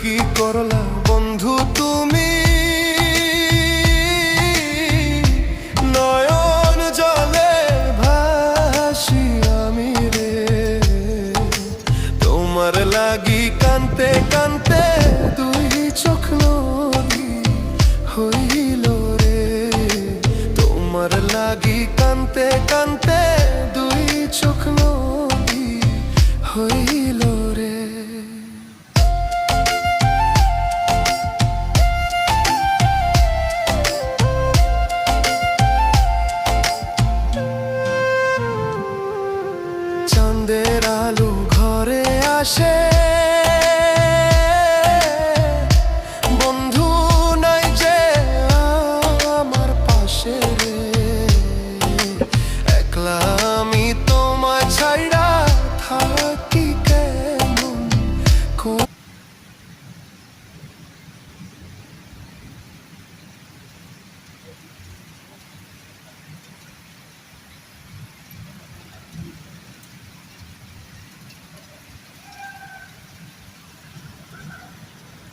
কি করলা বন্ধু তুমি, নয়ন জলে ভাসি আমি রে। তোমার লাগি কানতে কানতে দুই চোখ নদী হইল রে। তোমার লাগি কানতে কানতে